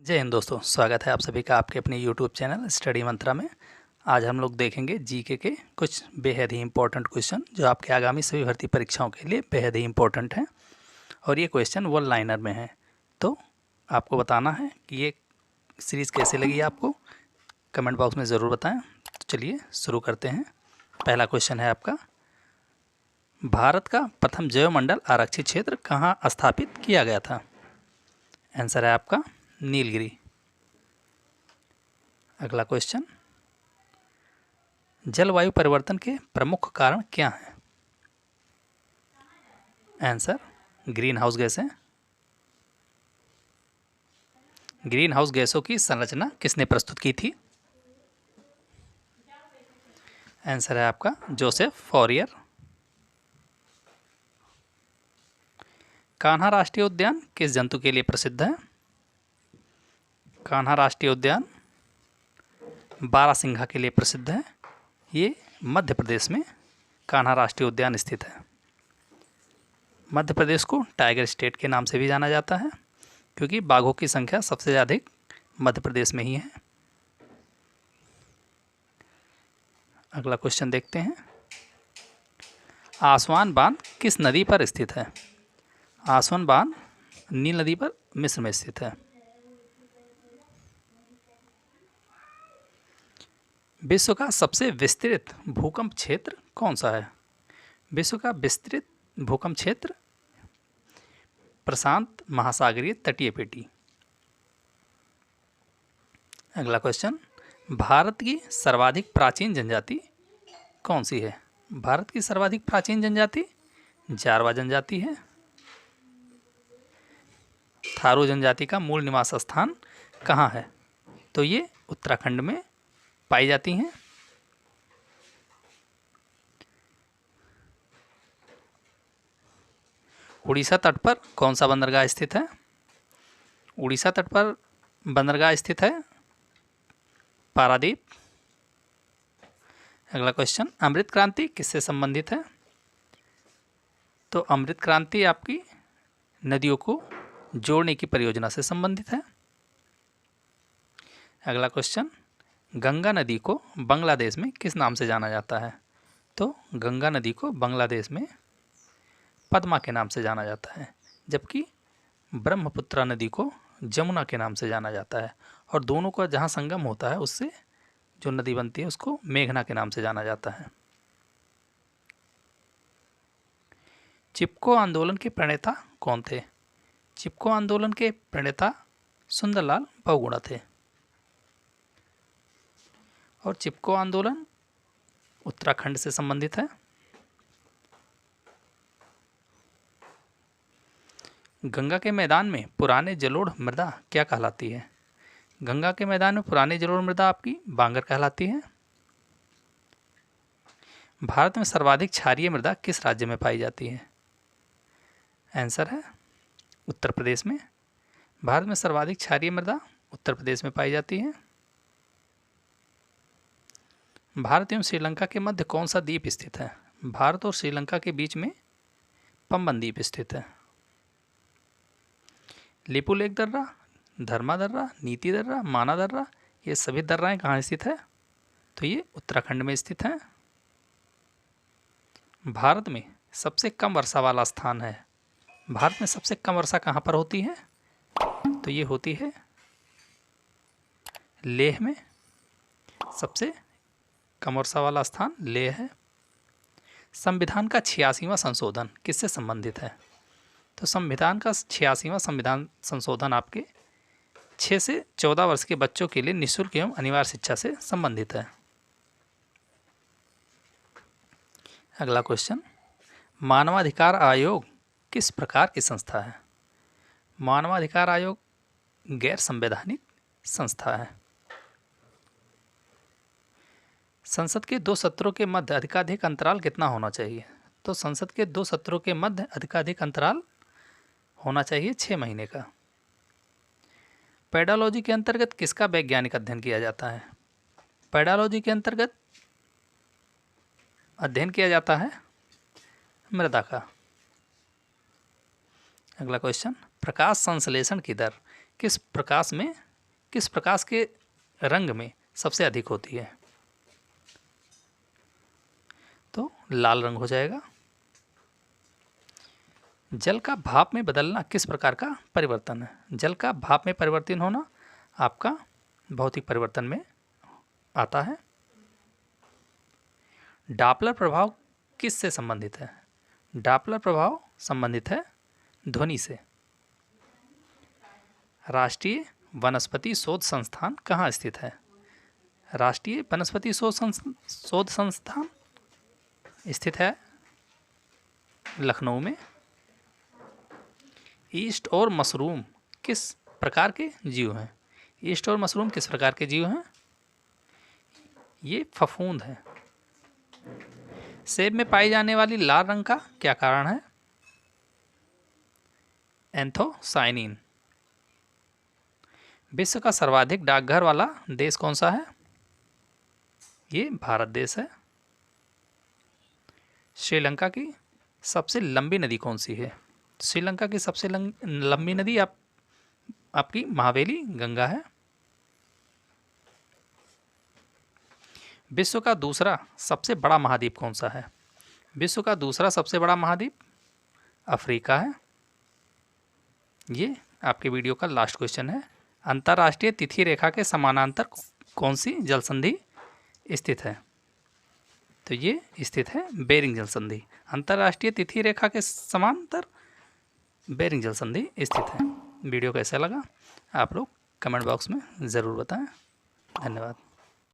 जय हिंद दोस्तों, स्वागत है आप सभी का आपके अपने यूट्यूब चैनल स्टडी मंत्रा में। आज हम लोग देखेंगे जीके के कुछ बेहद ही इम्पोर्टेंट क्वेश्चन जो आपके आगामी सभी भर्ती परीक्षाओं के लिए बेहद ही इम्पोर्टेंट हैं। और ये क्वेश्चन वन लाइनर में है, तो आपको बताना है कि ये सीरीज़ कैसे लगी आपको, कमेंट बॉक्स में ज़रूर बताएं। तो चलिए शुरू करते हैं। पहला क्वेश्चन है आपका, भारत का प्रथम जैवमंडल आरक्षित क्षेत्र कहाँ स्थापित किया गया था? आंसर है आपका नीलगिरी। अगला क्वेश्चन, जलवायु परिवर्तन के प्रमुख कारण क्या हैं? आंसर ग्रीन हाउस गैसें। ग्रीन हाउस गैसों की संरचना किसने प्रस्तुत की थी? आंसर है आपका जोसेफ फॉरियर। कान्हा राष्ट्रीय उद्यान किस जंतु के लिए प्रसिद्ध है? कान्हा राष्ट्रीय उद्यान बारहसिंघा के लिए प्रसिद्ध है। ये मध्य प्रदेश में कान्हा राष्ट्रीय उद्यान स्थित है। मध्य प्रदेश को टाइगर स्टेट के नाम से भी जाना जाता है क्योंकि बाघों की संख्या सबसे अधिक मध्य प्रदेश में ही है। अगला क्वेश्चन देखते हैं, आसवान बांध किस नदी पर स्थित है? आसवान बांध नील नदी पर मिस्र में स्थित है। विश्व का सबसे विस्तृत भूकंप क्षेत्र कौन सा है? विश्व का विस्तृत भूकंप क्षेत्र प्रशांत महासागरीय तटीय पेटी। अगला क्वेश्चन, भारत की सर्वाधिक प्राचीन जनजाति कौन सी है? भारत की सर्वाधिक प्राचीन जनजाति जारवा जनजाति है। थारू जनजाति का मूल निवास स्थान कहाँ है? तो ये उत्तराखंड में पाई जाती हैं। उड़ीसा तट पर कौन सा बंदरगाह स्थित है? उड़ीसा तट पर बंदरगाह स्थित है पारादीप। अगला क्वेश्चन, अमृत क्रांति किससे संबंधित है? तो अमृत क्रांति आपकी नदियों को जोड़ने की परियोजना से संबंधित है। अगला क्वेश्चन, गंगा नदी को बांग्लादेश में किस नाम से जाना जाता है? तो गंगा नदी को बांग्लादेश में पद्मा के नाम से जाना जाता है, जबकि ब्रह्मपुत्रा नदी को जमुना के नाम से जाना जाता है। और दोनों का जहाँ संगम होता है उससे जो नदी बनती है उसको मेघना के नाम से जाना जाता है। चिपको आंदोलन के प्रणेता कौन थे? चिपको आंदोलन के प्रणेता सुंदरलाल बहुगुणा थे। और चिपको आंदोलन उत्तराखंड से संबंधित है। गंगा के मैदान में पुराने जलोढ़ मृदा क्या कहलाती है? गंगा के मैदान में पुरानी जलोढ़ मृदा आपकी बांगर कहलाती है। भारत में सर्वाधिक क्षारीय मृदा किस राज्य में पाई जाती है? आंसर है उत्तर प्रदेश में। भारत में सर्वाधिक क्षारीय मृदा उत्तर प्रदेश में पाई जाती है। भारत एवं श्रीलंका के मध्य कौन सा द्वीप स्थित है? भारत और श्रीलंका के बीच में पंबन द्वीप स्थित है। लिपुलेख दर्रा, धर्मा दर्रा, नीति दर्रा, माना दर्रा, ये सभी दर्राएं कहाँ स्थित है? तो ये उत्तराखंड में स्थित हैं। भारत में सबसे कम वर्षा वाला स्थान है। भारत में सबसे कम वर्षा कहाँ पर होती है? तो ये होती है लेह में। सबसे कम वर्षा वाला स्थान लेह है। संविधान का 86वां संशोधन किससे संबंधित है? तो संविधान का 86वां संविधान संशोधन आपके 6 से 14 वर्ष के बच्चों के लिए निःशुल्क एवं अनिवार्य शिक्षा से संबंधित है। अगला क्वेश्चन, मानवाधिकार आयोग किस प्रकार की संस्था है? मानवाधिकार आयोग गैर संवैधानिक संस्था है। संसद के 2 सत्रों के मध्य अधिकाधिक अंतराल कितना होना चाहिए? तो संसद के 2 सत्रों के मध्य अधिकाधिक अंतराल होना चाहिए 6 महीने का। पेडालॉजी के अंतर्गत किसका वैज्ञानिक अध्ययन किया जाता है? पेडालॉजी के अंतर्गत अध्ययन किया जाता है मृदा का। अगला क्वेश्चन, प्रकाश संश्लेषण की दर किस प्रकाश में किस प्रकाश के रंग में सबसे अधिक होती है? तो लाल रंग हो जाएगा। जल का भाप में बदलना किस प्रकार का परिवर्तन है? जल का भाप में परिवर्तन होना आपका भौतिक परिवर्तन में आता है। डॉपलर प्रभाव किससे संबंधित है? डॉपलर प्रभाव संबंधित है ध्वनि से। राष्ट्रीय वनस्पति शोध संस्थान कहाँ स्थित है? राष्ट्रीय वनस्पति शोध संस्थान स्थित है लखनऊ में। ईस्ट और मशरूम किस प्रकार के जीव हैं? ईस्ट और मशरूम किस प्रकार के जीव हैं? ये फफूंद हैं। सेब में पाई जाने वाली लाल रंग का क्या कारण है? एंथोसाइनिन। विश्व का सर्वाधिक डाकघर वाला देश कौन सा है? ये भारत देश है। श्रीलंका की सबसे लंबी नदी कौन सी है? श्रीलंका की सबसे लंबी नदी आपकी महावेली गंगा है। विश्व का दूसरा सबसे बड़ा महाद्वीप कौन सा है? विश्व का दूसरा सबसे बड़ा महाद्वीप अफ्रीका है। ये आपके वीडियो का लास्ट क्वेश्चन है। अंतर्राष्ट्रीय तिथि रेखा के समानांतर कौन सी जल संधि स्थित है? तो ये स्थित है बेरिंग जल संधि। अंतर्राष्ट्रीय तिथि रेखा के समांतर बेरिंग जल संधि स्थित है। वीडियो कैसा लगा आप लोग कमेंट बॉक्स में ज़रूर बताएं। धन्यवाद।